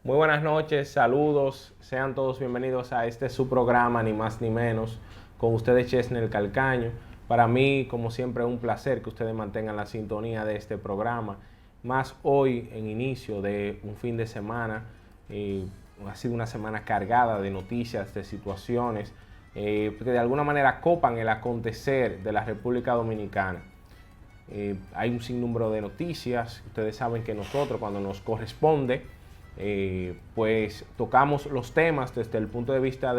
Muy buenas noches, saludos, sean todos bienvenidos a este su programa, ni más ni menos, con ustedes Chesnel Calcaño. Para mí, como siempre, es un placer que ustedes mantengan la sintonía de este programa, más hoy en inicio de un fin de semana. Ha sido una semana cargada de noticias, de situaciones, que de alguna manera copan el acontecer de la República Dominicana. Hay un sinnúmero de noticias. Ustedes saben que nosotros, cuando nos corresponde, pues tocamos los temas desde el punto de vista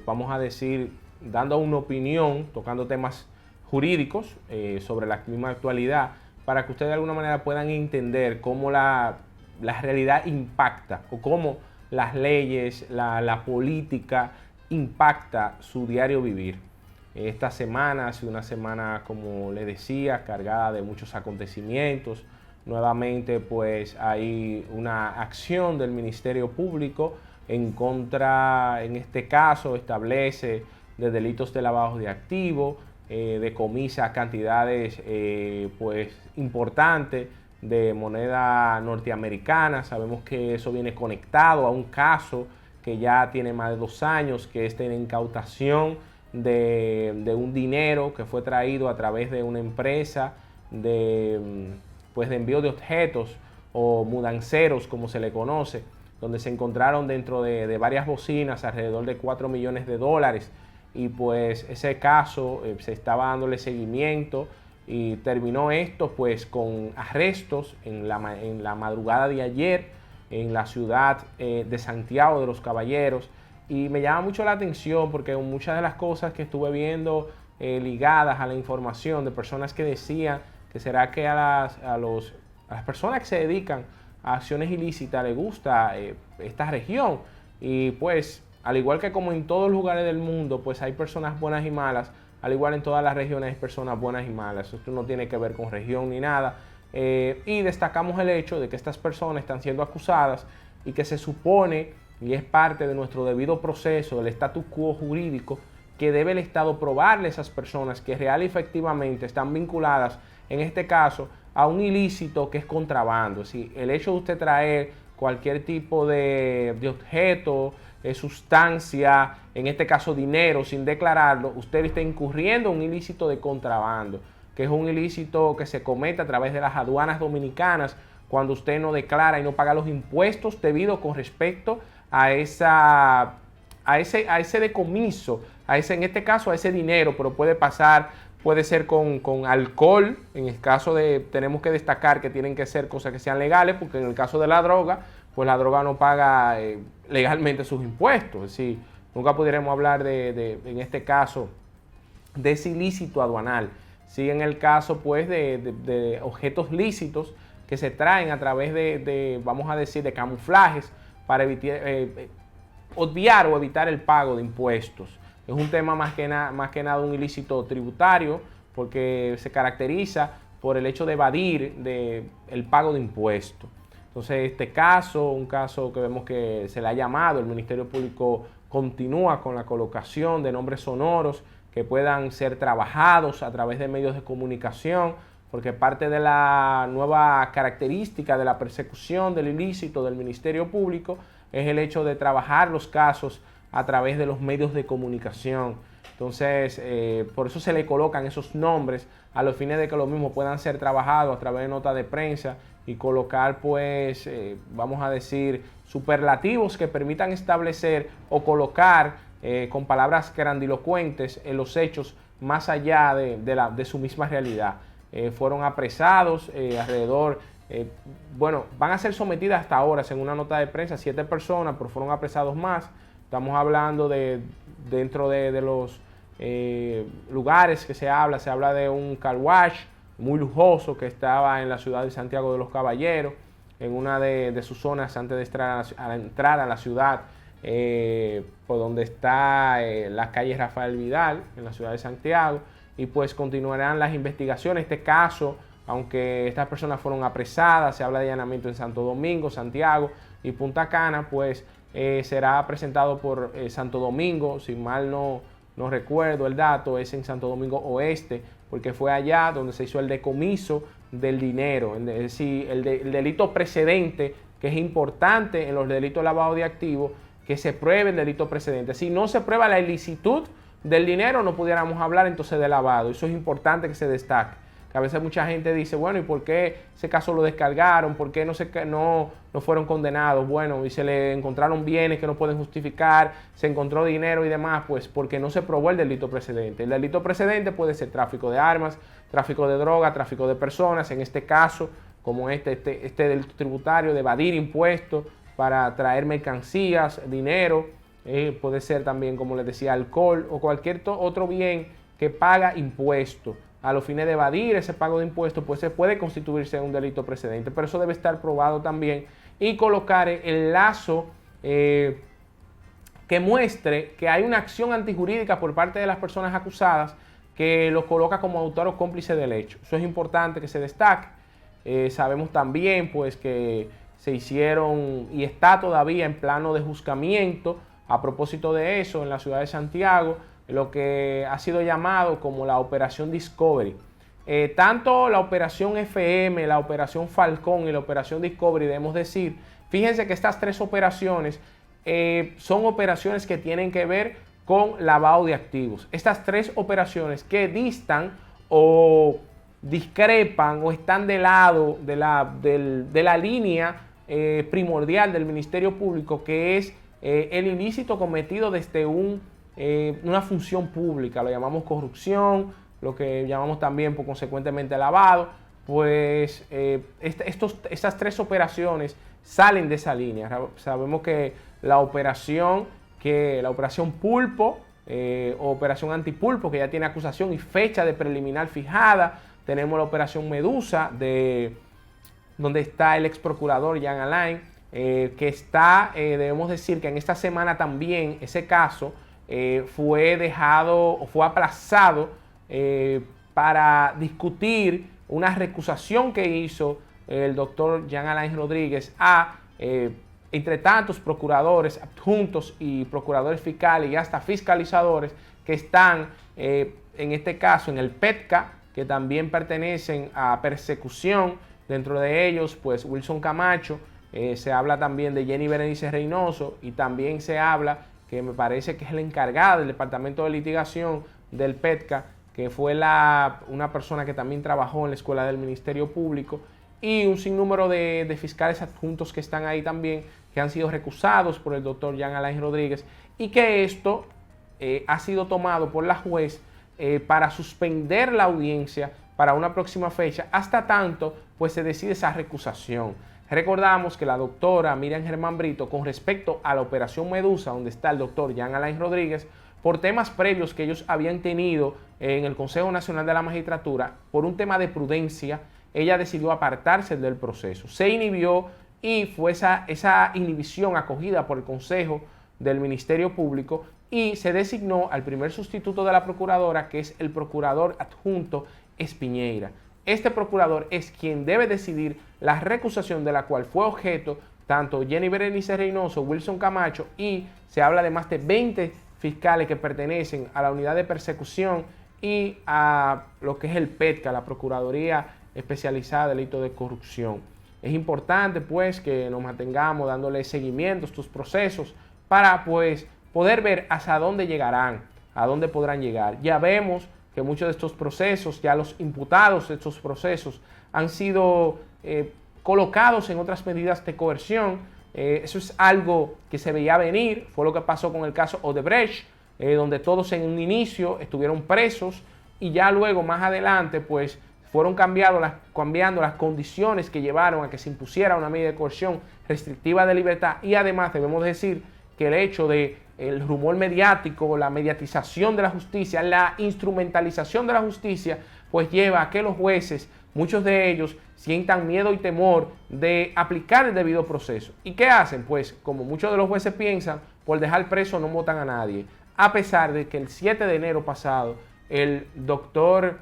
vamos a decir, dando una opinión, tocando temas jurídicos sobre la misma actualidad, para que ustedes de alguna manera puedan entender cómo la realidad impacta o cómo las leyes, la política impacta su diario vivir. Esta semana ha sido una semana, como les decía, cargada de muchos acontecimientos. Nuevamente, pues hay una acción del Ministerio Público en contra, en este caso, establece de delitos de lavado de activos, decomisa cantidades pues importantes de moneda norteamericana. Sabemos que eso viene conectado a un caso que ya tiene más de 2 años, que es de incautación de un dinero que fue traído a través de una empresa de envío de objetos o mudanceros, como se le conoce, donde se encontraron dentro de varias bocinas alrededor de 4 millones de dólares. Y pues ese caso se estaba dándole seguimiento y terminó esto pues con arrestos en la madrugada de ayer en la ciudad de Santiago de los Caballeros. Y me llama mucho la atención porque muchas de las cosas que estuve viendo ligadas a la información de personas que decían que será que a las personas que se dedican a acciones ilícitas les gusta esta región. Y pues, al igual que como en todos los lugares del mundo, pues hay personas buenas y malas, al igual en todas las regiones hay personas buenas y malas. Esto no tiene que ver con región ni nada. Y destacamos el hecho de que estas personas están siendo acusadas y que se supone, y es parte de nuestro debido proceso, del status quo jurídico, que debe el Estado probarle a esas personas que real y efectivamente están vinculadas, en este caso, a un ilícito que es contrabando. Es decir, el hecho de usted traer cualquier tipo de objeto, sustancia, en este caso dinero, sin declararlo, usted está incurriendo en un ilícito de contrabando, que es un ilícito que se comete a través de las aduanas dominicanas cuando usted no declara y no paga los impuestos debidos con respecto a ese decomiso, en este caso a ese dinero, pero puede ser con alcohol. En el caso tenemos que destacar que tienen que ser cosas que sean legales, porque en el caso de la droga, pues la droga no paga legalmente sus impuestos. Es decir, nunca pudiéramos hablar en este caso, de ese ilícito aduanal. Sí, en el caso pues de objetos lícitos que se traen a través vamos a decir, de camuflajes para obviar o evitar el pago de impuestos. Es un tema más que nada un ilícito tributario, porque se caracteriza por el hecho de evadir el pago de impuestos. Entonces, este caso, un caso que vemos que se le ha llamado, el Ministerio Público continúa con la colocación de nombres sonoros que puedan ser trabajados a través de medios de comunicación, porque parte de la nueva característica de la persecución del ilícito del Ministerio Público es el hecho de trabajar los casos a través de los medios de comunicación. Entonces, por eso se le colocan esos nombres a los fines de que los mismos puedan ser trabajados a través de notas de prensa y colocar, pues, vamos a decir, superlativos que permitan establecer o colocar con palabras grandilocuentes en los hechos más allá de su misma realidad. Fueron apresados van a ser sometidas hasta ahora, según una nota de prensa, 7 personas, pero fueron apresados más. Estamos hablando dentro de los lugares que se habla de un car wash muy lujoso que estaba en la ciudad de Santiago de los Caballeros, en una de sus zonas antes de entrar a la ciudad, por donde está la calle Rafael Vidal, en la ciudad de Santiago, y pues continuarán las investigaciones. Este caso, aunque estas personas fueron apresadas, se habla de allanamiento en Santo Domingo, Santiago y Punta Cana, pues será presentado por Santo Domingo, si mal no recuerdo el dato, es en Santo Domingo Oeste, porque fue allá donde se hizo el decomiso del dinero, es decir, el delito precedente que es importante en los delitos de lavado de activos que se pruebe el delito precedente. Si no se prueba la ilicitud del dinero, no pudiéramos hablar entonces de lavado. Eso es importante que se destaque. Que a veces mucha gente dice, bueno, ¿y por qué ese caso lo descargaron? ¿Por qué no fueron condenados? Bueno, y se le encontraron bienes que no pueden justificar, se encontró dinero y demás, pues porque no se probó el delito precedente. El delito precedente puede ser tráfico de armas, tráfico de droga, tráfico de personas, en este caso, como este delito tributario de evadir impuestos para traer mercancías, dinero, puede ser también, como les decía, alcohol o cualquier otro bien que paga impuestos a los fines de evadir ese pago de impuestos, pues se puede constituirse un delito precedente, pero eso debe estar probado también y colocar el lazo que muestre que hay una acción antijurídica por parte de las personas acusadas que los coloca como autor o cómplice del hecho. Eso es importante que se destaque. Sabemos también pues que se hicieron y está todavía en plano de juzgamiento a propósito de eso en la ciudad de Santiago, lo que ha sido llamado como la Operación Discovery. Tanto la Operación FM, la Operación Falcón y la Operación Discovery, debemos decir, fíjense que estas tres operaciones son operaciones que tienen que ver con lavado de activos. Estas tres operaciones que distan o discrepan o están de lado de la línea primordial del Ministerio Público, que es el ilícito cometido desde una función pública, lo llamamos corrupción, lo que llamamos también por consecuentemente lavado, pues estas tres operaciones salen de esa línea. Sabemos que la operación Pulpo o operación Antipulpo, que ya tiene acusación y fecha de preliminar fijada. Tenemos la operación Medusa, donde está el ex procurador Jean Alain, que está, debemos decir que en esta semana también ese caso fue aplazado para discutir una recusación que hizo el doctor Jean Alain Rodríguez entre tantos procuradores adjuntos y procuradores fiscales y hasta fiscalizadores que están en este caso en el PETCA, que también pertenecen a persecución. Dentro de ellos pues Wilson Camacho, se habla también de Jenny Berenice Reynoso y también se habla que me parece que es la encargada del Departamento de Litigación del PETCA, que fue una persona que también trabajó en la escuela del Ministerio Público, y un sinnúmero de fiscales adjuntos que están ahí también, que han sido recusados por el doctor Jean Alain Rodríguez, y que esto ha sido tomado por la juez para suspender la audiencia para una próxima fecha, hasta tanto pues se decide esa recusación. Recordamos que la doctora Miriam Germán Brito, con respecto a la operación Medusa, donde está el doctor Jean Alain Rodríguez, por temas previos que ellos habían tenido en el Consejo Nacional de la Magistratura, por un tema de prudencia, ella decidió apartarse del proceso. Se inhibió y fue esa inhibición acogida por el Consejo del Ministerio Público y se designó al primer sustituto de la procuradora, que es el procurador adjunto Espiñeira. Este procurador es quien debe decidir la recusación de la cual fue objeto tanto Jenny Berenice Reynoso, Wilson Camacho, y se habla de más de 20 fiscales que pertenecen a la unidad de persecución y a lo que es el PETCA, la Procuraduría Especializada de Delitos de Corrupción. Es importante pues que nos mantengamos dándole seguimiento a estos procesos para pues poder ver hasta dónde llegarán, a dónde podrán llegar. Ya vemos que muchos de estos procesos, ya los imputados de estos procesos han sido colocados en otras medidas de coerción. Eso es algo que se veía venir, fue lo que pasó con el caso Odebrecht, donde todos en un inicio estuvieron presos y ya luego más adelante pues fueron cambiando las condiciones que llevaron a que se impusiera una medida de coerción restrictiva de libertad. Y además debemos decir que el hecho de el rumor mediático, la mediatización de la justicia, la instrumentalización de la justicia, pues lleva a que los jueces, muchos de ellos, sientan miedo y temor de aplicar el debido proceso. ¿Y qué hacen? Pues como muchos de los jueces piensan, por dejar preso no votan a nadie. A pesar de que el 7 de enero pasado, el doctor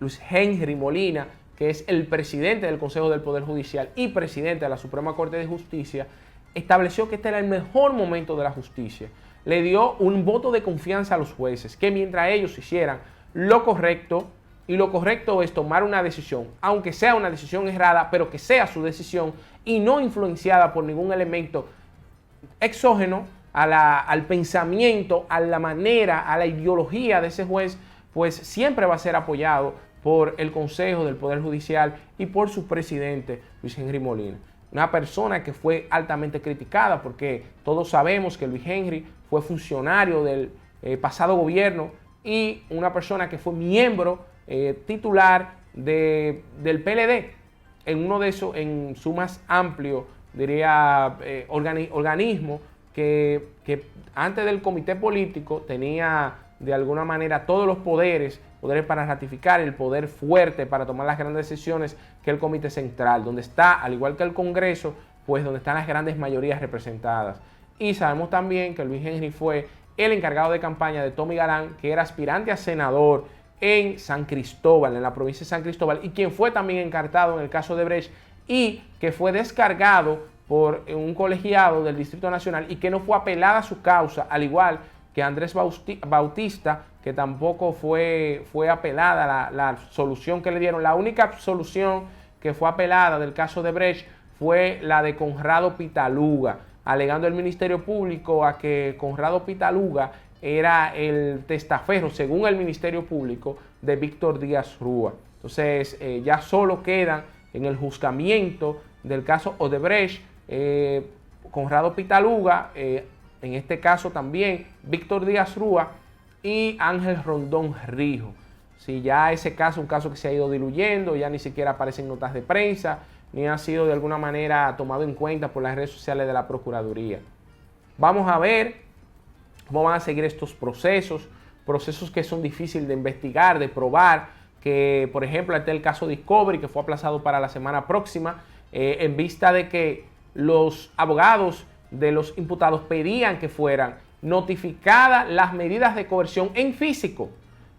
Luis Henry Molina, que es el presidente del Consejo del Poder Judicial y presidente de la Suprema Corte de Justicia, estableció que este era el mejor momento de la justicia. Le dio un voto de confianza a los jueces, que mientras ellos hicieran lo correcto y lo correcto es tomar una decisión, aunque sea una decisión errada, pero que sea su decisión y no influenciada por ningún elemento exógeno al pensamiento, a la manera, a la ideología de ese juez, pues siempre va a ser apoyado por el Consejo del Poder Judicial y por su presidente, Luis Henry Molina. Una persona que fue altamente criticada porque todos sabemos que Luis Henry fue funcionario del pasado gobierno y una persona que fue miembro titular del PLD en uno de esos, en su más amplio, diría, organismo que antes del comité político tenía de alguna manera todos los poderes para ratificar, el poder fuerte para tomar las grandes decisiones, que el comité central, donde está, al igual que el Congreso, pues donde están las grandes mayorías representadas. Y sabemos también que Luis Henry fue el encargado de campaña de Tommy Galán, que era aspirante a senador en San Cristóbal, en la provincia de San Cristóbal, y quien fue también encartado en el caso de Brecht y que fue descargado por un colegiado del Distrito Nacional y que no fue apelada su causa, al igual que Andrés Bautista, que tampoco fue apelada la solución que le dieron. La única solución que fue apelada del caso de Brecht fue la de Conrado Pitaluga, alegando el Ministerio Público a que Conrado Pitaluga era el testaferro, según el Ministerio Público, de Víctor Díaz Rúa. Entonces, ya solo quedan en el juzgamiento del caso Odebrecht, Conrado Pitaluga, en este caso también Víctor Díaz Rúa y Ángel Rondón Rijo. Si ya ese caso, un caso que se ha ido diluyendo, ya ni siquiera aparecen notas de prensa, ni ha sido de alguna manera tomado en cuenta por las redes sociales de la Procuraduría. Vamos a ver cómo van a seguir estos procesos que son difíciles de investigar, de probar, que por ejemplo está el caso Discovery, que fue aplazado para la semana próxima, en vista de que los abogados de los imputados pedían que fueran notificadas las medidas de coerción en físico.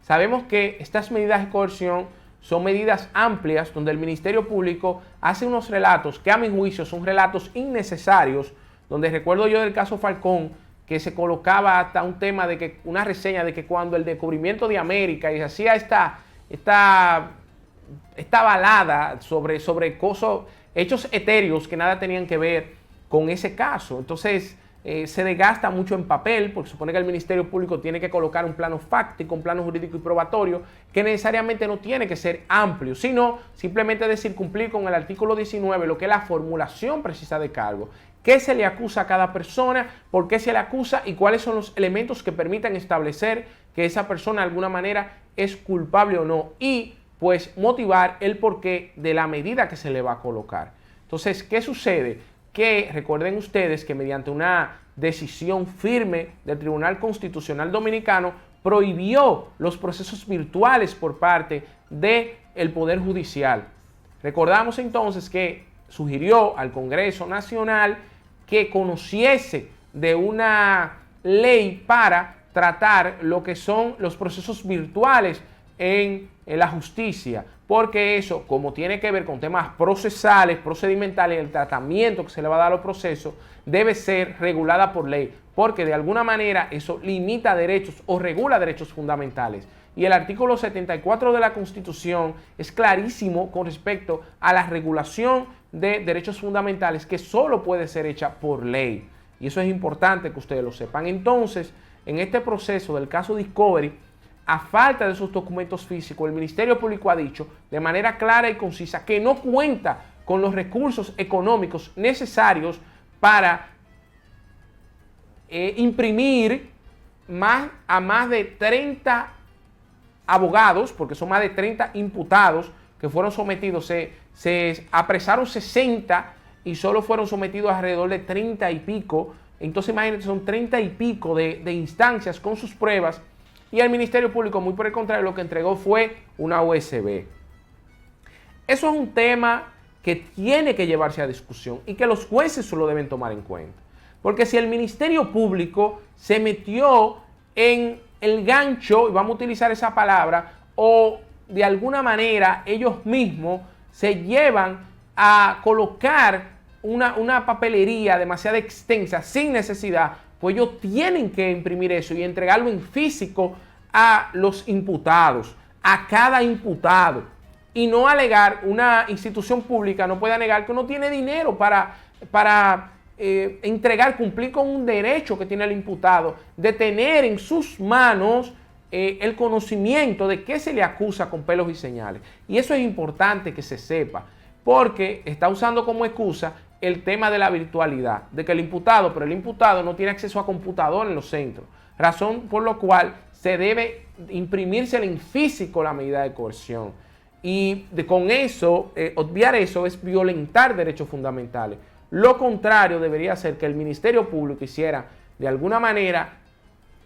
Sabemos que estas medidas de coerción son medidas amplias donde el Ministerio Público hace unos relatos que a mi juicio son relatos innecesarios, donde recuerdo yo del caso Falcón que se colocaba hasta un tema de que una reseña de que cuando el descubrimiento de América y se hacía esta balada sobre cosas, hechos etéreos que nada tenían que ver con ese caso. Entonces se desgasta mucho en papel porque supone que el Ministerio Público tiene que colocar un plano fáctico, un plano jurídico y probatorio que necesariamente no tiene que ser amplio, sino simplemente decir cumplir con el artículo 19, lo que es la formulación precisa de cargo. ¿Qué se le acusa a cada persona? ¿Por qué se le acusa? ¿Y cuáles son los elementos que permitan establecer que esa persona de alguna manera es culpable o no? Y pues motivar el porqué de la medida que se le va a colocar. Entonces, ¿qué sucede? Que recuerden ustedes que mediante una decisión firme del Tribunal Constitucional Dominicano prohibió los procesos virtuales por parte del Poder Judicial. Recordamos entonces que sugirió al Congreso Nacional que conociese de una ley para tratar lo que son los procesos virtuales en la justicia, porque eso, como tiene que ver con temas procesales, procedimentales, el tratamiento que se le va a dar a los procesos, debe ser regulada por ley, porque de alguna manera eso limita derechos o regula derechos fundamentales. Y el artículo 74 de la Constitución es clarísimo con respecto a la regulación de derechos fundamentales, que solo puede ser hecha por ley. Y eso es importante que ustedes lo sepan. Entonces, en este proceso del caso Discovery, a falta de esos documentos físicos, el Ministerio Público ha dicho de manera clara y concisa que no cuenta con los recursos económicos necesarios para imprimir a más de 30 abogados, porque son más de 30 imputados que fueron sometidos. Se apresaron 60 y solo fueron sometidos alrededor de 30 y pico. Entonces imagínense, son 30 y pico de instancias con sus pruebas. Y el Ministerio Público, muy por el contrario, lo que entregó fue una USB. Eso es un tema que tiene que llevarse a discusión y que los jueces lo deben tomar en cuenta. Porque si el Ministerio Público se metió en el gancho, y vamos a utilizar esa palabra, o de alguna manera ellos mismos se llevan a colocar una papelería demasiado extensa sin necesidad, pues ellos tienen que imprimir eso y entregarlo en físico a los imputados, a cada imputado y no alegar, una institución pública no puede alegar que no tiene dinero para entregar, cumplir con un derecho que tiene el imputado de tener en sus manos el conocimiento de qué se le acusa con pelos y señales. Y eso es importante que se sepa, porque está usando como excusa el tema de la virtualidad, de que el imputado no tiene acceso a computador en los centros, razón por la cual se debe imprimirse en físico la medida de coerción. Y con eso, obviar eso es violentar derechos fundamentales. Lo contrario debería ser que el Ministerio Público hiciera de alguna manera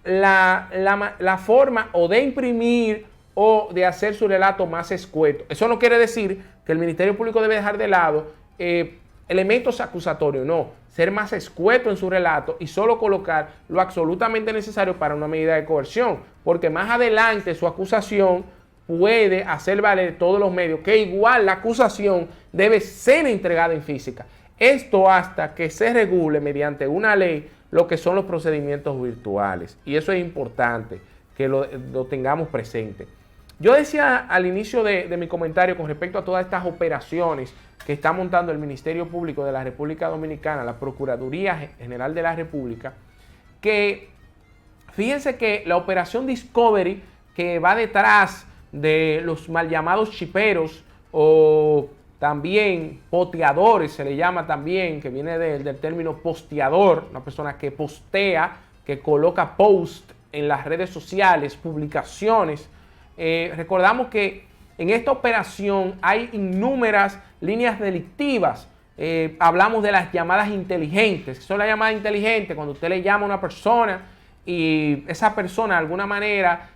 la forma o de imprimir o de hacer su relato más escueto. Eso no quiere decir que el Ministerio Público debe dejar de lado elementos acusatorios, no, ser más escueto en su relato y solo colocar lo absolutamente necesario para una medida de coerción, porque más adelante su acusación puede hacer valer todos los medios, que igual la acusación debe ser entregada en física. Esto hasta que se regule mediante una ley lo que son los procedimientos virtuales. Y eso es importante que lo tengamos presente. Yo decía al inicio de mi comentario con respecto a todas estas operaciones que está montando el Ministerio Público de la República Dominicana, la Procuraduría General de la República, que fíjense que la operación Discovery, que va detrás de los mal llamados chiperos o también poteadores, se le llama también, que viene del término posteador, una persona que postea, que coloca post en las redes sociales, publicaciones. Recordamos que en esta operación hay innúmeras líneas delictivas. Hablamos de las llamadas inteligentes, que son las llamadas inteligentes cuando usted le llama a una persona y esa persona de alguna manera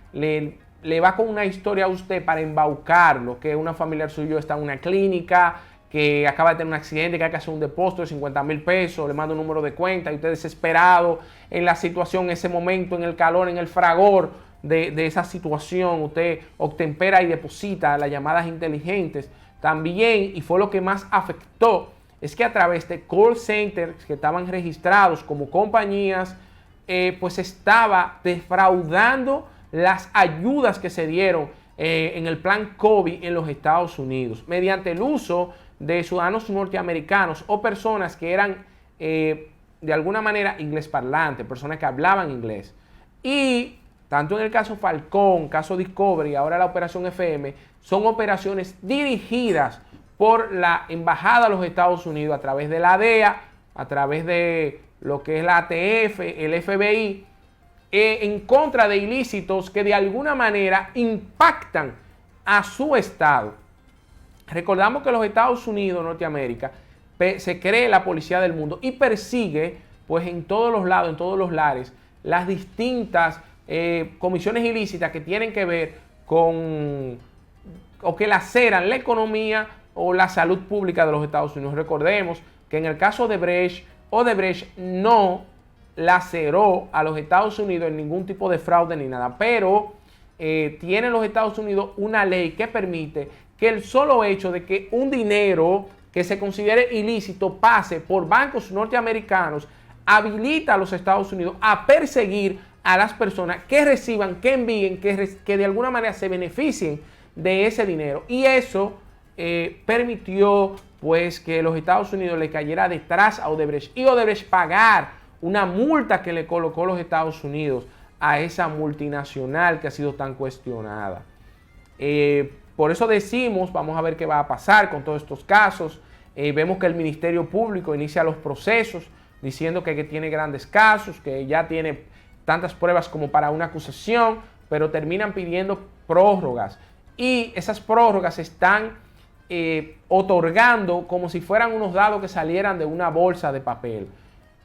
le va con una historia a usted para embaucarlo, que una familiar suyo está en una clínica, que acaba de tener un accidente, que hay que hacer un depósito de 50,000 pesos, le manda un número de cuenta y usted desesperado en la situación, en ese momento, en el calor, en el fragor de esa situación, usted obtempera y deposita las llamadas inteligentes. También, y fue lo que más afectó, es que a través de call centers que estaban registrados como compañías, pues estaba defraudando las ayudas que se dieron en el plan COVID en los Estados Unidos, mediante el uso de ciudadanos norteamericanos o personas que eran de alguna manera inglés parlantes, personas que hablaban inglés. Y tanto en el caso Falcón, caso Discovery, ahora la operación FM, son operaciones dirigidas por la Embajada de los Estados Unidos a través de la DEA, a través de lo que es la ATF, el FBI, en contra de ilícitos que de alguna manera impactan a su estado. Recordamos que los Estados Unidos, Norteamérica, se cree la policía del mundo y persigue, pues en todos los lados, en todos los lares, las distintas comisiones ilícitas que tienen que ver con o que laceran la economía o la salud pública de los Estados Unidos. Recordemos que en el caso de Odebrecht no laceró a los Estados Unidos en ningún tipo de fraude ni nada, pero tienen los Estados Unidos una ley que permite que el solo hecho de que un dinero que se considere ilícito pase por bancos norteamericanos habilita a los Estados Unidos a perseguir a las personas que reciban, que envíen, que de alguna manera se beneficien de ese dinero. Y eso permitió pues que los Estados Unidos le cayera detrás a Odebrecht y Odebrecht pagar una multa que le colocó los Estados Unidos a esa multinacional que ha sido tan cuestionada. Por eso decimos, vamos a ver qué va a pasar con todos estos casos. Vemos que el Ministerio Público inicia los procesos diciendo que tiene grandes casos, que ya tiene tantas pruebas como para una acusación, pero terminan pidiendo prórrogas. Y esas prórrogas están otorgando como si fueran unos dados que salieran de una bolsa de papel.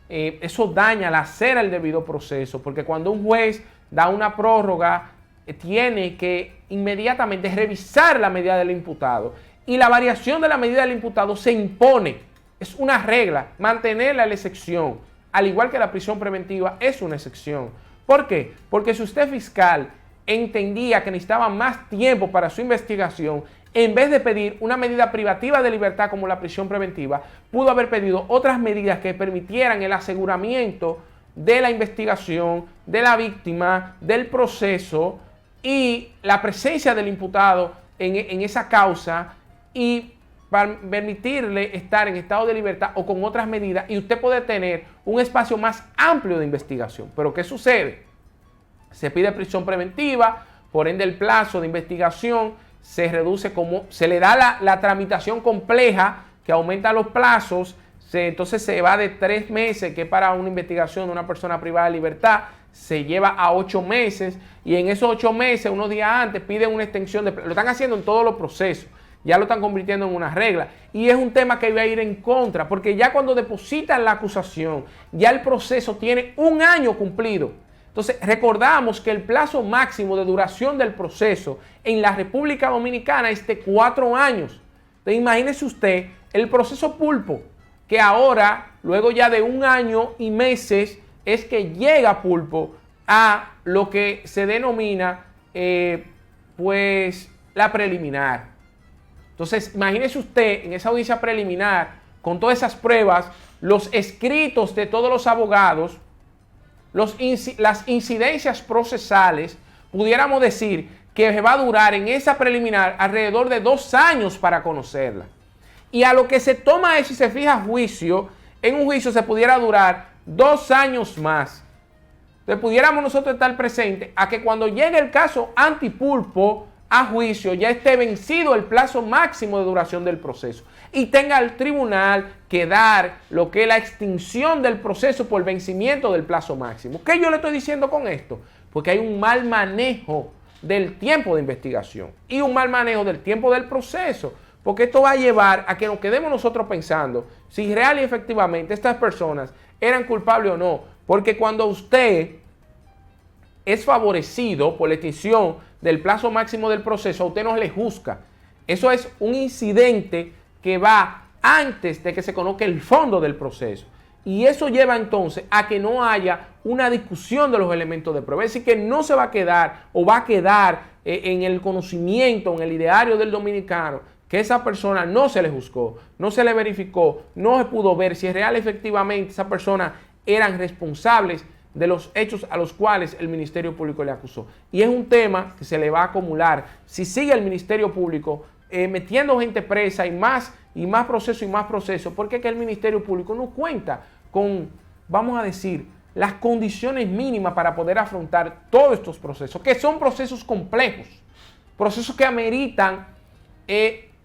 Eso daña, lacera el debido proceso, porque cuando un juez da una prórroga, tiene que inmediatamente revisar la medida del imputado. Y la variación de la medida del imputado se impone. Es una regla, mantenerla a la excepción. Al igual que la prisión preventiva es una excepción. ¿Por qué? Porque si usted fiscal entendía que necesitaba más tiempo para su investigación, en vez de pedir una medida privativa de libertad como la prisión preventiva, pudo haber pedido otras medidas que permitieran el aseguramiento de la investigación, de la víctima, del proceso y la presencia del imputado en esa causa y para permitirle estar en estado de libertad o con otras medidas y usted puede tener un espacio más amplio de investigación. Pero ¿qué sucede? Se pide prisión preventiva, por ende el plazo de investigación se reduce, como se le da la tramitación compleja que aumenta los plazos, entonces se va de 3 meses, que para una investigación de una persona privada de libertad, se lleva a 8 meses y en esos 8 meses, unos días antes, piden una extensión lo están haciendo en todos los procesos, ya lo están convirtiendo en una regla y es un tema que iba a ir en contra, porque ya cuando depositan la acusación, ya el proceso tiene 1 año cumplido. Entonces, recordamos que el plazo máximo de duración del proceso en la República Dominicana es de 4 años. Entonces, imagínese usted el proceso Pulpo, que ahora, luego ya de 1 año y meses, es que llega Pulpo a lo que se denomina, pues, la preliminar. Entonces, imagínese usted en esa audiencia preliminar, con todas esas pruebas, los escritos de todos los abogados, las incidencias procesales, pudiéramos decir que va a durar en esa preliminar alrededor de 2 años para conocerla. Y a lo que se toma eso y se fija juicio, en un juicio se pudiera durar 2 años más. Entonces pudiéramos nosotros estar presentes a que cuando llegue el caso Antipulpo a juicio ya esté vencido el plazo máximo de duración del proceso y tenga el tribunal que dar lo que es la extinción del proceso por vencimiento del plazo máximo. ¿Qué yo le estoy diciendo con esto? Porque hay un mal manejo del tiempo de investigación y un mal manejo del tiempo del proceso, porque esto va a llevar a que nos quedemos nosotros pensando si real y efectivamente estas personas eran culpables o no, porque cuando usted es favorecido por la extinción del plazo máximo del proceso, a usted no le juzga. Eso es un incidente que va antes de que se conozca el fondo del proceso. Y eso lleva entonces a que no haya una discusión de los elementos de prueba. Es decir, que no se va a quedar o va a quedar en el conocimiento, en el ideario del dominicano, que esa persona no se le juzgó, no se le verificó, no se pudo ver si es real efectivamente esa persona eran responsables de los hechos a los cuales el Ministerio Público le acusó. Y es un tema que se le va a acumular si sigue el Ministerio Público metiendo gente presa y más proceso, porque es que el Ministerio Público no cuenta con, vamos a decir, las condiciones mínimas para poder afrontar todos estos procesos, que son procesos complejos, procesos que ameritan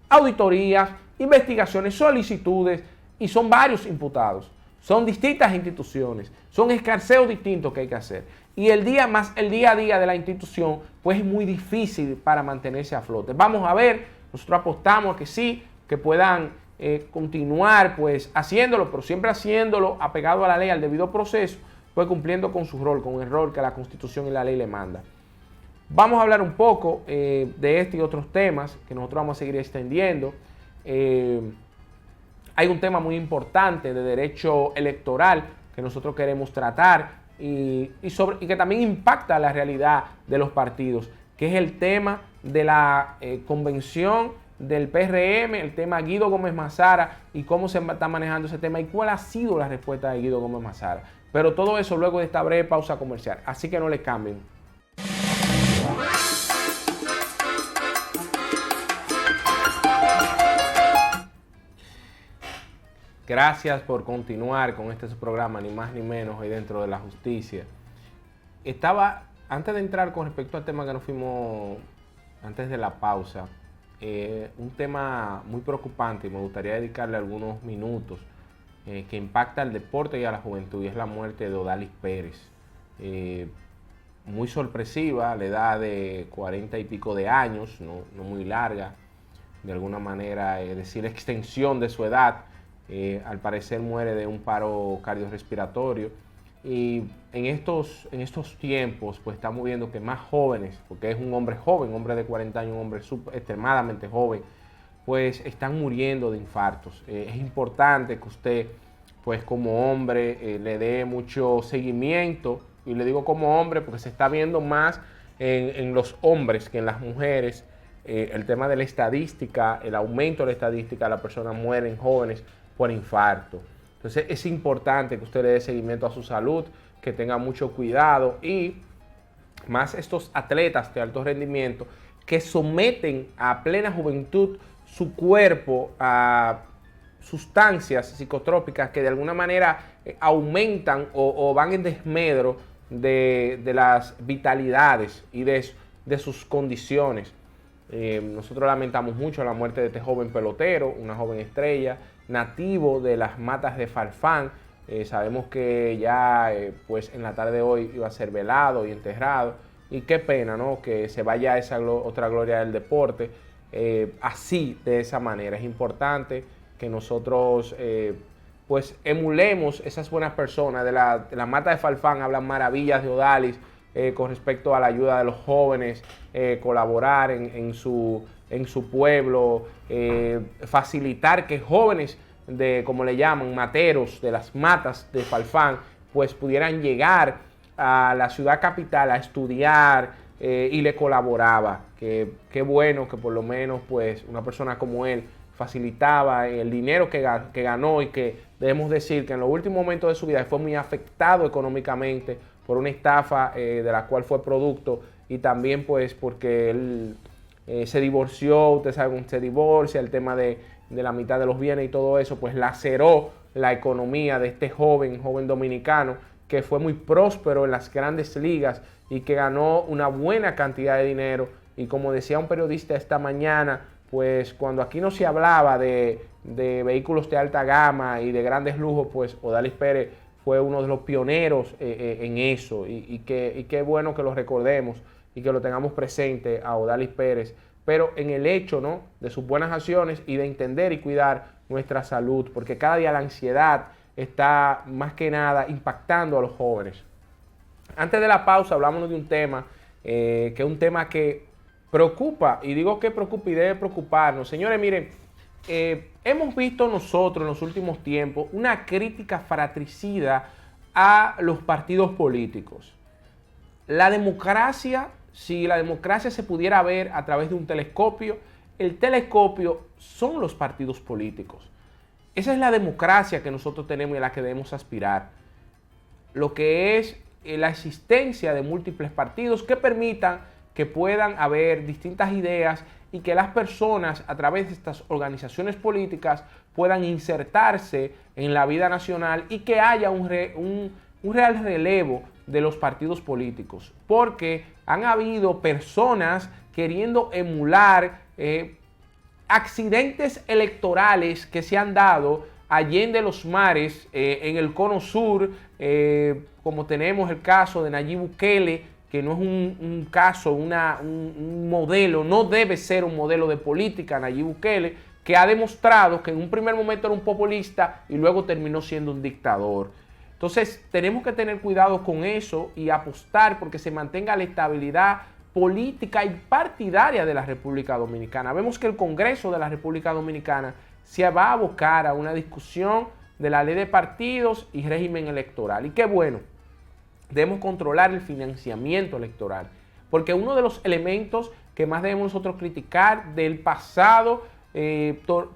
auditorías, investigaciones, solicitudes, y son varios imputados. Son distintas instituciones, son escarceos distintos que hay que hacer. Y el día a día de la institución, pues es muy difícil para mantenerse a flote. Vamos a ver, nosotros apostamos a que sí, que puedan continuar pues haciéndolo, pero siempre haciéndolo apegado a la ley, al debido proceso, pues cumpliendo con su rol, con el rol que la Constitución y la ley le manda. Vamos a hablar un poco de este y otros temas que nosotros vamos a seguir extendiendo. Hay un tema muy importante de derecho electoral que nosotros queremos tratar y que también impacta la realidad de los partidos, que es el tema de la convención del PRM, el tema Guido Gómez Mazara y cómo se está manejando ese tema y cuál ha sido la respuesta de Guido Gómez Mazara. Pero todo eso luego de esta breve pausa comercial, así que no le cambien. Gracias por continuar con este programa, ni más ni menos, hoy dentro de la justicia. Antes de entrar con respecto al tema que nos fuimos antes de la pausa, un tema muy preocupante y me gustaría dedicarle algunos minutos que impacta al deporte y a la juventud, y es la muerte de Odalis Pérez. Muy sorpresiva, a la edad de 40 y pico de años, no muy larga, de alguna manera, es decir, extensión de su edad. Al parecer muere de un paro cardiorrespiratorio y en estos tiempos pues estamos viendo que más jóvenes, porque es un hombre joven, hombre de 40 años, un hombre extremadamente joven, pues están muriendo de infartos. Es importante que usted pues como hombre le dé mucho seguimiento, y le digo como hombre porque se está viendo más en los hombres que en las mujeres, el tema de la estadística, el aumento de la estadística, las personas mueren jóvenes por infarto. Entonces es importante que usted le dé seguimiento a su salud, que tenga mucho cuidado y más estos atletas de alto rendimiento, que someten a plena juventud su cuerpo a sustancias psicotrópicas que de alguna manera aumentan o van en desmedro de las vitalidades y de sus condiciones. Nosotros lamentamos mucho la muerte de este joven pelotero, una joven estrella, nativo de las matas de Farfán. Sabemos que ya pues en la tarde de hoy iba a ser velado y enterrado. Y qué pena, ¿no?, que se vaya esa otra gloria del deporte así, de esa manera. Es importante que nosotros pues emulemos esas buenas personas. De la mata de Farfán hablan maravillas de Odalis con respecto a la ayuda de los jóvenes, colaborar en su pueblo, facilitar que jóvenes como le llaman, materos de las matas de Farfán, pues pudieran llegar a la ciudad capital a estudiar y le colaboraba. Qué bueno que por lo menos pues una persona como él facilitaba el dinero que ganó, y que debemos decir que en los últimos momentos de su vida fue muy afectado económicamente por una estafa de la cual fue producto, y también pues porque él se divorció. Usted sabe cómo se divorcia, el tema de la mitad de los bienes y todo eso, pues laceró la economía de este joven dominicano, que fue muy próspero en las grandes ligas y que ganó una buena cantidad de dinero. Y como decía un periodista esta mañana, pues cuando aquí no se hablaba de vehículos de alta gama y de grandes lujos, pues Odalis Pérez fue uno de los pioneros en eso, y qué bueno que lo recordemos y que lo tengamos presente a Odalis Pérez, pero en el hecho, ¿no?, de sus buenas acciones y de entender y cuidar nuestra salud, porque cada día la ansiedad está más que nada impactando a los jóvenes. Antes de la pausa hablamos de un tema que es un tema que preocupa, y digo que preocupa y debe preocuparnos. Señores, miren, hemos visto nosotros en los últimos tiempos una crítica fratricida a los partidos políticos. La democracia, si la democracia se pudiera ver a través de un telescopio, el telescopio son los partidos políticos. Esa es la democracia que nosotros tenemos y a la que debemos aspirar. Lo que es la existencia de múltiples partidos que permitan que puedan haber distintas ideas y que las personas a través de estas organizaciones políticas puedan insertarse en la vida nacional y que haya un real relevo de los partidos políticos, porque han habido personas queriendo emular accidentes electorales que se han dado allende los mares, en el cono sur, como tenemos el caso de Nayib Bukele, que no es un caso, un modelo, no debe ser un modelo de política. Nayib Bukele, que ha demostrado que en un primer momento era un populista y luego terminó siendo un dictador. Entonces tenemos que tener cuidado con eso y apostar porque se mantenga la estabilidad política y partidaria de la República Dominicana. Vemos que el Congreso de la República Dominicana se va a abocar a una discusión de la ley de partidos y régimen electoral. Y qué bueno, debemos controlar el financiamiento electoral, porque uno de los elementos que más debemos nosotros criticar del pasado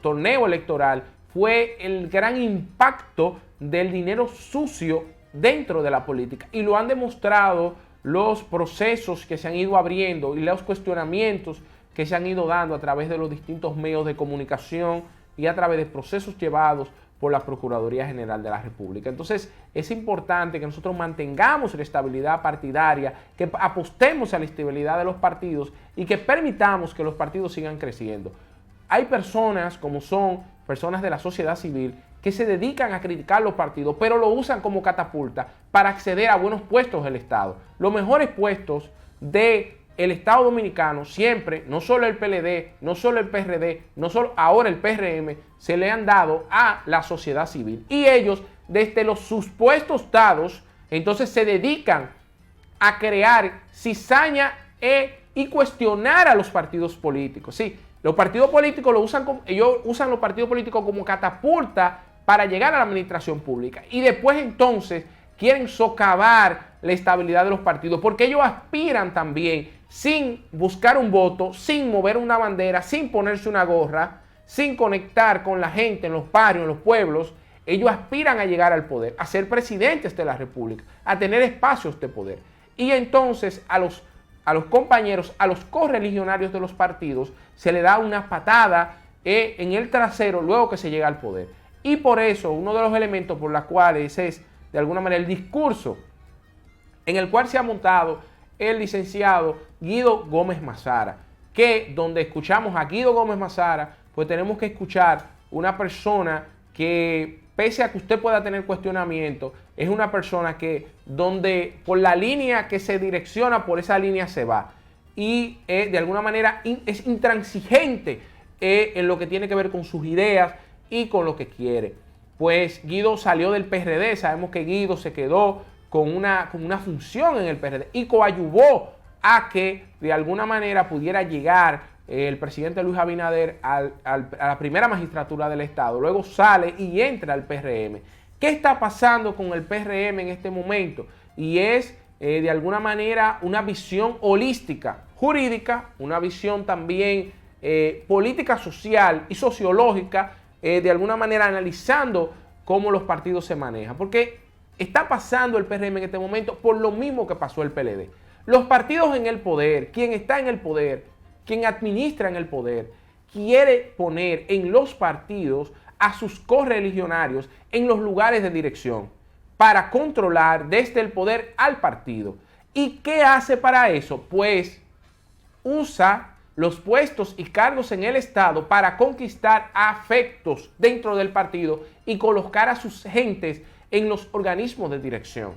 torneo electoral fue el gran impacto del dinero sucio dentro de la política, y lo han demostrado los procesos que se han ido abriendo y los cuestionamientos que se han ido dando a través de los distintos medios de comunicación y a través de procesos llevados por la Procuraduría General de la República. Entonces es importante que nosotros mantengamos la estabilidad partidaria, que apostemos a la estabilidad de los partidos y que permitamos que los partidos sigan creciendo. Hay personas, como son personas de la sociedad civil, que se dedican a criticar los partidos, pero lo usan como catapulta para acceder a buenos puestos del Estado. Los mejores puestos del Estado Dominicano siempre, no solo el PLD, no solo el PRD, no solo ahora el PRM, se le han dado a la sociedad civil. Y ellos, desde los supuestos dados, entonces se dedican a crear cizaña y cuestionar a los partidos políticos. Sí, los partidos políticos ellos usan los partidos políticos como catapulta para llegar a la administración pública, y después entonces quieren socavar la estabilidad de los partidos, porque ellos aspiran también, sin buscar un voto, sin mover una bandera, sin ponerse una gorra, sin conectar con la gente en los barrios, en los pueblos. Ellos aspiran a llegar al poder, a ser presidentes de la República, a tener espacios de poder. y entonces a los compañeros, a los correligionarios de los partidos, se le da una patada en el trasero luego que se llega al poder. Y por eso, uno de los elementos por los cuales es, de alguna manera, el discurso en el cual se ha montado el licenciado Guido Gómez Mazara, que donde escuchamos a Guido Gómez Mazara, pues tenemos que escuchar una persona que, pese a que usted pueda tener cuestionamiento, es una persona que donde por la línea que se direcciona, por esa línea se va. Y de alguna manera es intransigente en lo que tiene que ver con sus ideas y con lo que quiere. Pues Guido salió del PRD, sabemos que Guido se quedó con una función en el PRD y coadyuvó a que de alguna manera pudiera llegar el presidente Luis Abinader a la primera magistratura del Estado. Luego sale y entra al PRM. ¿Qué está pasando con el PRM en este momento? Y es de alguna manera una visión holística, jurídica, una visión también política, social y sociológica, de alguna manera analizando cómo los partidos se manejan. Porque está pasando el PRM en este momento por lo mismo que pasó el PLD. Los partidos en el poder, quien está en el poder, quien administra en el poder, quiere poner en los partidos a sus correligionarios en los lugares de dirección para controlar desde el poder al partido. ¿Y qué hace para eso? Pues usa los puestos y cargos en el Estado para conquistar afectos dentro del partido y colocar a sus gentes en los organismos de dirección.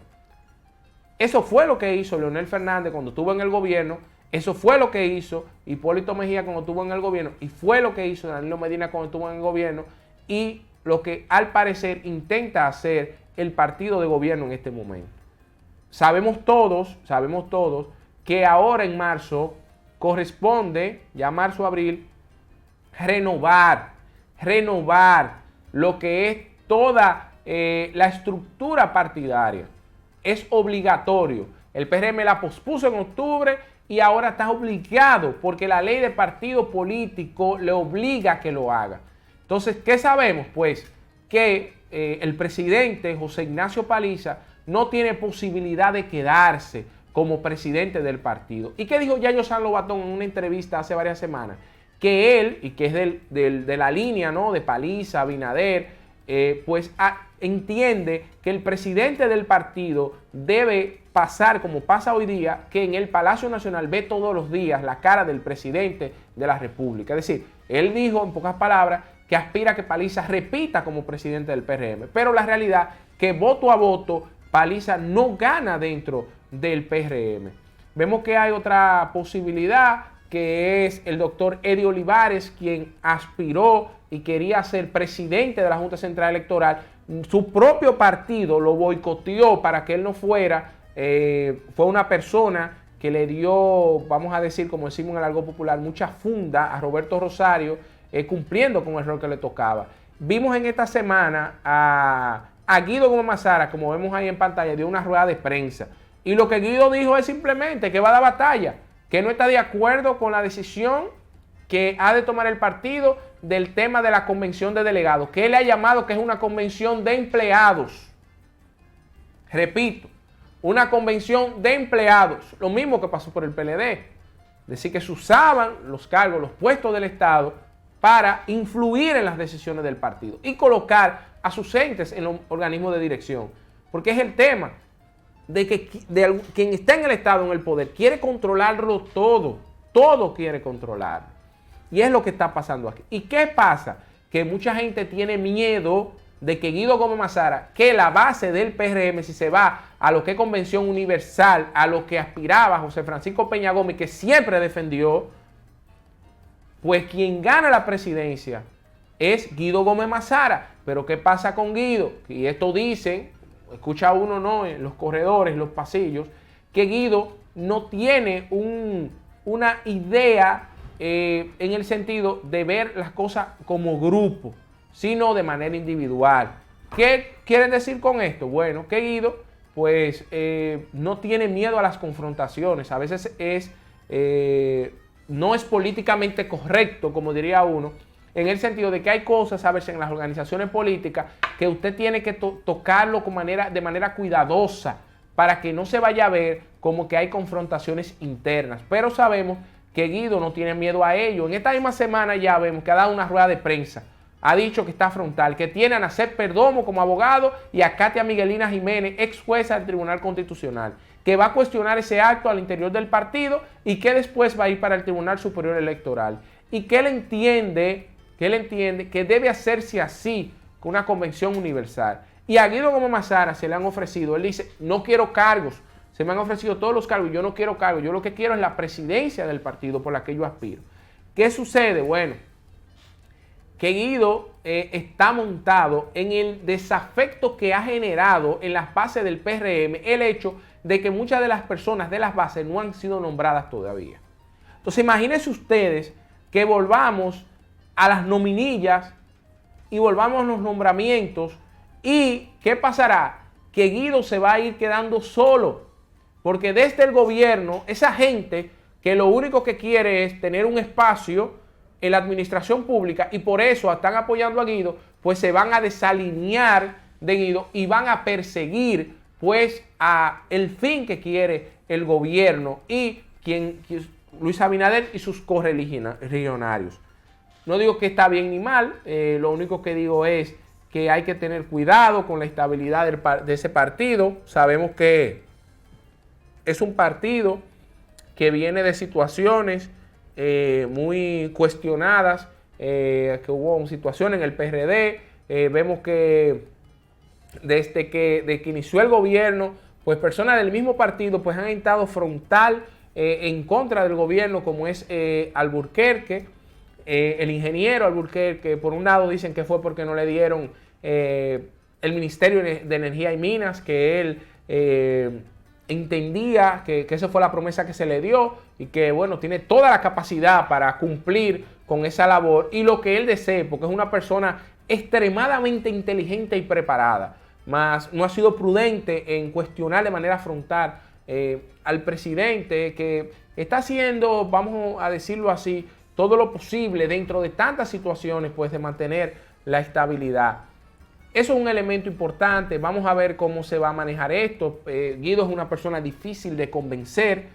Eso fue lo que hizo Leonel Fernández cuando estuvo en el gobierno, eso fue lo que hizo Hipólito Mejía cuando estuvo en el gobierno, y fue lo que hizo Danilo Medina cuando estuvo en el gobierno, y lo que al parecer intenta hacer el partido de gobierno en este momento. Sabemos todos que ahora en marzo corresponde, ya marzo-abril, renovar lo que es toda la estructura partidaria. Es obligatorio. El PRM la pospuso en octubre y ahora está obligado porque la ley de partido político le obliga a que lo haga. Entonces, ¿qué sabemos? Pues que el presidente José Ignacio Paliza no tiene posibilidad de quedarse como presidente del partido. ¿Y qué dijo Yayo San Lobatón en una entrevista hace varias semanas? Que él, y que es de la línea, ¿no?, de Paliza, Abinader, entiende que el presidente del partido debe pasar, como pasa hoy día, que en el Palacio Nacional ve todos los días la cara del presidente de la República. Es decir, él dijo, en pocas palabras, que aspira a que Paliza repita como presidente del PRM. Pero la realidad que voto a voto, Paliza no gana dentro del PRM. Vemos que hay otra posibilidad, que es el doctor Eddie Olivares, quien aspiró y quería ser presidente de la Junta Central Electoral. Su propio partido lo boicoteó para que él no fuera. Fue una persona que le dio, vamos a decir, como decimos en el argot popular, mucha funda a Roberto Rosario, cumpliendo con el rol que le tocaba. Vimos en esta semana a Guido Gómez Mazara, como vemos ahí en pantalla, dio una rueda de prensa. Y lo que Guido dijo es simplemente que va a dar batalla, que no está de acuerdo con la decisión que ha de tomar el partido del tema de la convención de delegados, que él le ha llamado que es una convención de empleados. Repito, una convención de empleados, lo mismo que pasó por el PLD. Es decir, que se usaban los cargos, los puestos del Estado para influir en las decisiones del partido y colocar a sus entes en los organismos de dirección. Porque es el tema de que quien está en el Estado, en el poder, quiere controlarlo todo quiere controlar. Y es lo que está pasando aquí. ¿Y qué pasa? Que mucha gente tiene miedo de que Guido Gómez Mazara, que la base del PRM, si se va a lo que es Convención Universal, a lo que aspiraba José Francisco Peña Gómez, que siempre defendió, pues quien gana la presidencia es Guido Gómez Mazara. Pero ¿qué pasa con Guido? Y esto dicen, escucha uno, ¿no?, en los corredores, en los pasillos, que Guido no tiene una idea en el sentido de ver las cosas como grupo, sino de manera individual. ¿Qué quieren decir con esto? Bueno, que Guido pues no tiene miedo a las confrontaciones. A veces no es políticamente correcto, como diría uno, en el sentido de que hay cosas a veces en las organizaciones políticas que usted tiene que tocarlo de manera cuidadosa, para que no se vaya a ver como que hay confrontaciones internas. Pero sabemos que Guido no tiene miedo a ello. En esta misma semana ya vemos que ha dado una rueda de prensa. Ha dicho que está frontal, que tiene a Nacet Perdomo como abogado y a Katia Miguelina Jiménez, ex jueza del Tribunal Constitucional, que va a cuestionar ese acto al interior del partido y que después va a ir para el Tribunal Superior Electoral. Y que él entiende que debe hacerse así, con una convención universal. Y a Guido Gómez Mazara se le han ofrecido, él dice, no quiero cargos, se me han ofrecido todos los cargos, yo no quiero cargos, yo lo que quiero es la presidencia del partido por la que yo aspiro. ¿Qué sucede? Bueno, que Guido está montado en el desafecto que ha generado en las bases del PRM el hecho de que muchas de las personas de las bases no han sido nombradas todavía. Entonces imagínense ustedes que volvamos a las nominillas y volvamos a los nombramientos y ¿qué pasará? Que Guido se va a ir quedando solo, porque desde el gobierno, esa gente que lo único que quiere es tener un espacio en la administración pública y por eso están apoyando a Guido, pues se van a desalinear de Guido y van a perseguir pues a el fin que quiere el gobierno y Luis Abinader y sus correligionarios. No digo que está bien ni mal, lo único que digo es que hay que tener cuidado con la estabilidad de ese partido. Sabemos que es un partido que viene de situaciones muy cuestionadas, que hubo situaciones en el PRD, vemos que desde que inició el gobierno, pues personas del mismo partido pues han estado frontal en contra del gobierno, como es Alburquerque, el ingeniero Alburquerque. Por un lado dicen que fue porque no le dieron el Ministerio de Energía y Minas, que él entendía que esa fue la promesa que se le dio y que bueno, tiene toda la capacidad para cumplir con esa labor y lo que él desee, porque es una persona extremadamente inteligente y preparada, mas no ha sido prudente en cuestionar de manera frontal al presidente, que está haciendo, vamos a decirlo así, todo lo posible dentro de tantas situaciones pues de mantener la estabilidad. Eso es un elemento importante. Vamos a ver cómo se va a manejar esto. Guido es una persona difícil de convencer.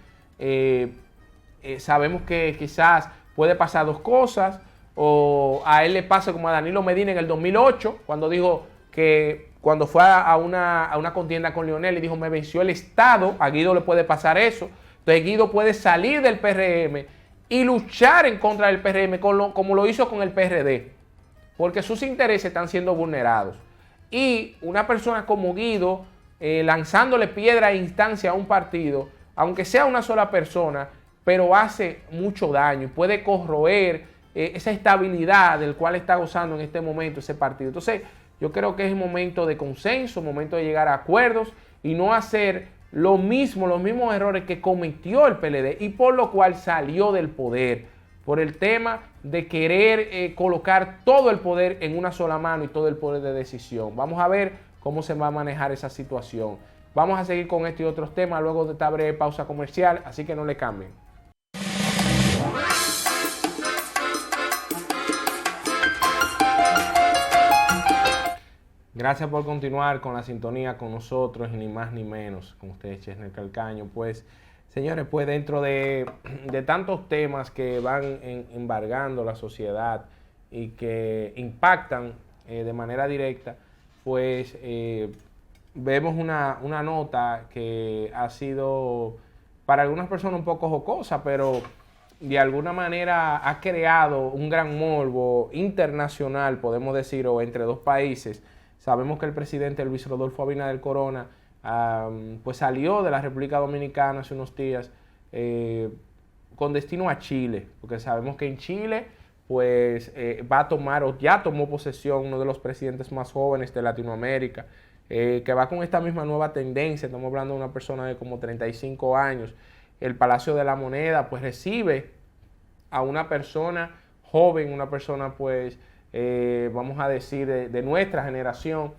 Sabemos que quizás puede pasar dos cosas. O a él le pasa como a Danilo Medina en el 2008, cuando dijo que cuando fue a una contienda con Leonel y dijo, me venció el Estado. A Guido le puede pasar eso. Entonces Guido puede salir del PRM y luchar en contra del PRM como lo hizo con el PRD. Porque sus intereses están siendo vulnerados. Y una persona como Guido, lanzándole piedra a instancia a un partido, aunque sea una sola persona, pero hace mucho daño y puede corroer esa estabilidad del cual está gozando en este momento ese partido. Entonces, yo creo que es momento de consenso, momento de llegar a acuerdos y no hacer los mismos errores que cometió el PLD y por lo cual salió del poder. Por el tema de querer colocar todo el poder en una sola mano y todo el poder de decisión. Vamos a ver cómo se va a manejar esa situación. Vamos a seguir con este y otros temas luego de esta breve pausa comercial, así que no le cambien. Gracias por continuar con la sintonía con nosotros, ni más ni menos, con ustedes, Chesnel Calcaño. Pues, señores, pues dentro de tantos temas que van embargando la sociedad y que impactan de manera directa, pues vemos una nota que ha sido para algunas personas un poco jocosa, pero de alguna manera ha creado un gran morbo internacional, podemos decir, o entre dos países. Sabemos que el presidente Luis Rodolfo Abinader Corona pues salió de la República Dominicana hace unos días con destino a Chile, porque sabemos que en Chile pues va a tomar o ya tomó posesión uno de los presidentes más jóvenes de Latinoamérica, que va con esta misma nueva tendencia. Estamos hablando de una persona de como 35 años. El Palacio de la Moneda pues recibe a una persona joven, una persona pues vamos a decir de nuestra generación,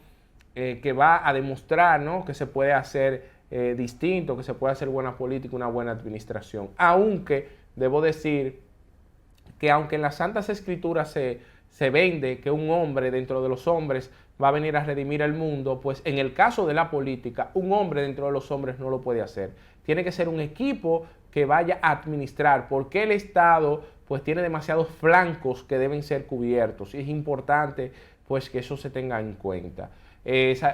que va a demostrar, ¿no?, que se puede hacer distinto, que se puede hacer buena política, una buena administración. Aunque debo decir que aunque en las Santas Escrituras se vende que un hombre dentro de los hombres va a venir a redimir el mundo, pues en el caso de la política, un hombre dentro de los hombres no lo puede hacer. Tiene que ser un equipo que vaya a administrar, porque el Estado pues tiene demasiados flancos que deben ser cubiertos y es importante pues que eso se tenga en cuenta.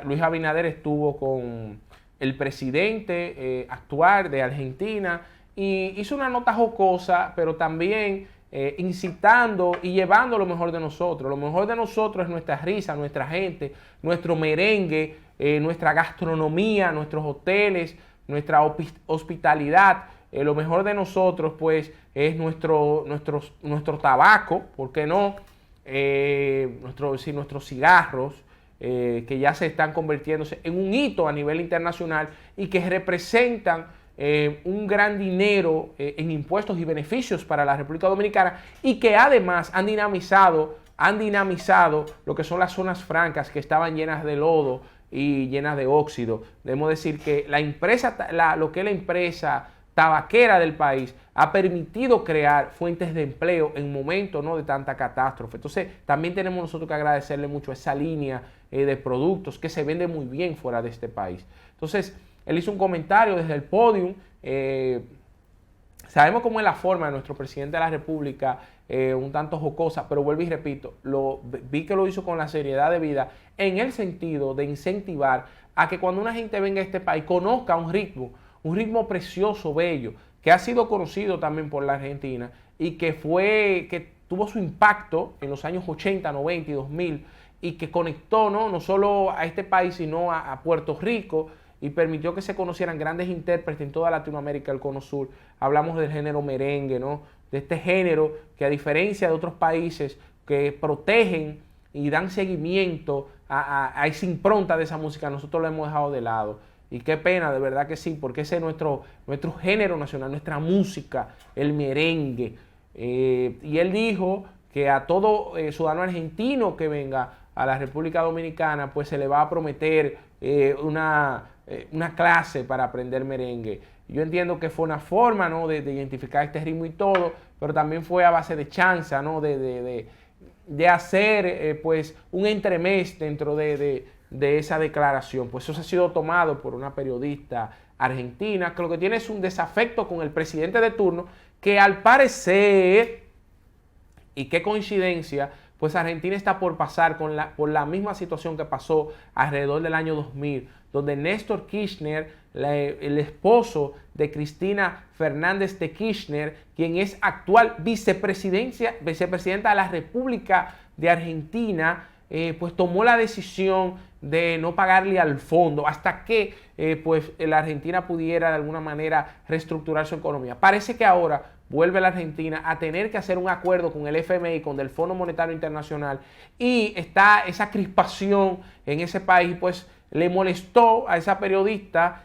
Luis Abinader estuvo con el presidente actual de Argentina y hizo una nota jocosa, pero también incitando y llevando lo mejor de nosotros. Lo mejor de nosotros es nuestra risa, nuestra gente, nuestro merengue, nuestra gastronomía, nuestros hoteles, nuestra hospitalidad. Lo mejor de nosotros pues es nuestro tabaco, ¿por qué no? Nuestros cigarros, que ya se están convirtiéndose en un hito a nivel internacional y que representan un gran dinero en impuestos y beneficios para la República Dominicana y que además han dinamizado lo que son las zonas francas que estaban llenas de lodo y llenas de óxido. Debemos decir que la empresa tabaquera del país ha permitido crear fuentes de empleo en momentos, ¿no?, de tanta catástrofe. Entonces, también tenemos nosotros que agradecerle mucho a esa línea de productos que se vende muy bien fuera de este país. Entonces, él hizo un comentario desde el podium. Sabemos cómo es la forma de nuestro presidente de la República, un tanto jocosa, pero vuelvo y repito, vi que lo hizo con la seriedad de vida en el sentido de incentivar a que cuando una gente venga a este país conozca un ritmo precioso, bello, que ha sido conocido también por la Argentina y que tuvo su impacto en los años 80, 90 y 2000 y que conectó no solo a este país, sino a Puerto Rico y permitió que se conocieran grandes intérpretes en toda Latinoamérica del Cono Sur. Hablamos del género merengue, ¿no?, de este género que, a diferencia de otros países que protegen y dan seguimiento a esa impronta de esa música, nosotros lo hemos dejado de lado. Y qué pena, de verdad que sí, porque ese es nuestro género nacional, nuestra música, el merengue. Y él dijo que a todo ciudadano argentino que venga a la República Dominicana, pues se le va a prometer una clase para aprender merengue. Yo entiendo que fue una forma, ¿no?, de identificar este ritmo y todo, pero también fue a base de chanza, ¿no?, de hacer pues un entremés dentro de esa declaración. Pues eso ha sido tomado por una periodista argentina que lo que tiene es un desafecto con el presidente de turno, que al parecer, y qué coincidencia, pues Argentina está por pasar por la misma situación que pasó alrededor del año 2000, donde Néstor Kirchner, el esposo de Cristina Fernández de Kirchner, quien es actual vicepresidenta de la República de Argentina, pues tomó la decisión de no pagarle al fondo hasta que pues la Argentina pudiera de alguna manera reestructurar su economía. Parece que ahora vuelve la Argentina a tener que hacer un acuerdo con el FMI, con el Fondo Monetario Internacional, y está esa crispación en ese país. Pues le molestó a esa periodista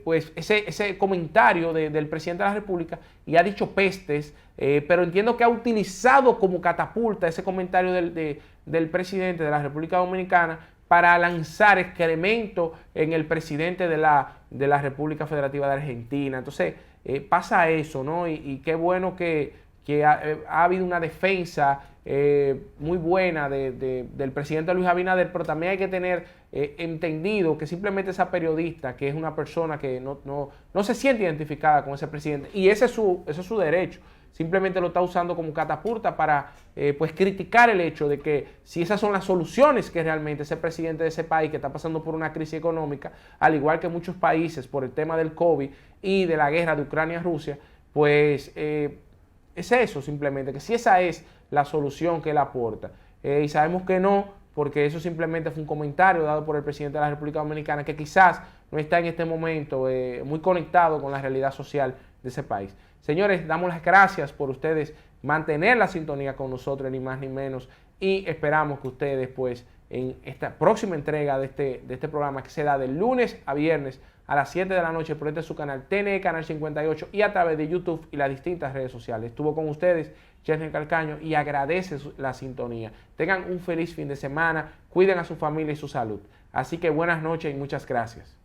pues ese comentario del presidente de la República, y ha dicho pestes, pero entiendo que ha utilizado como catapulta ese comentario del presidente de la República Dominicana para lanzar excremento en el presidente de la República Federativa de Argentina. Entonces pasa eso, ¿no? Y qué bueno que ha habido una defensa muy buena del presidente Luis Abinader, pero también hay que tener entendido que simplemente esa periodista, que es una persona que no se siente identificada con ese presidente, y ese es su derecho, simplemente lo está usando como catapulta para pues criticar el hecho de que si esas son las soluciones que realmente ese presidente de ese país, que está pasando por una crisis económica, al igual que muchos países por el tema del COVID y de la guerra de Ucrania-Rusia, pues es eso simplemente, que si esa es la solución que él aporta. Y sabemos que no, porque eso simplemente fue un comentario dado por el presidente de la República Dominicana, que quizás no está en este momento muy conectado con la realidad social de ese país. Señores, damos las gracias por ustedes mantener la sintonía con nosotros, ni más ni menos, y esperamos que ustedes pues en esta próxima entrega de este programa, que se da de lunes a viernes a las 7 de la noche por este su canal TNE Canal 58 y a través de YouTube y las distintas redes sociales. Estuvo con ustedes Chesnel Calcaño y agradece la sintonía. Tengan un feliz fin de semana, cuiden a su familia y su salud. Así que buenas noches y muchas gracias.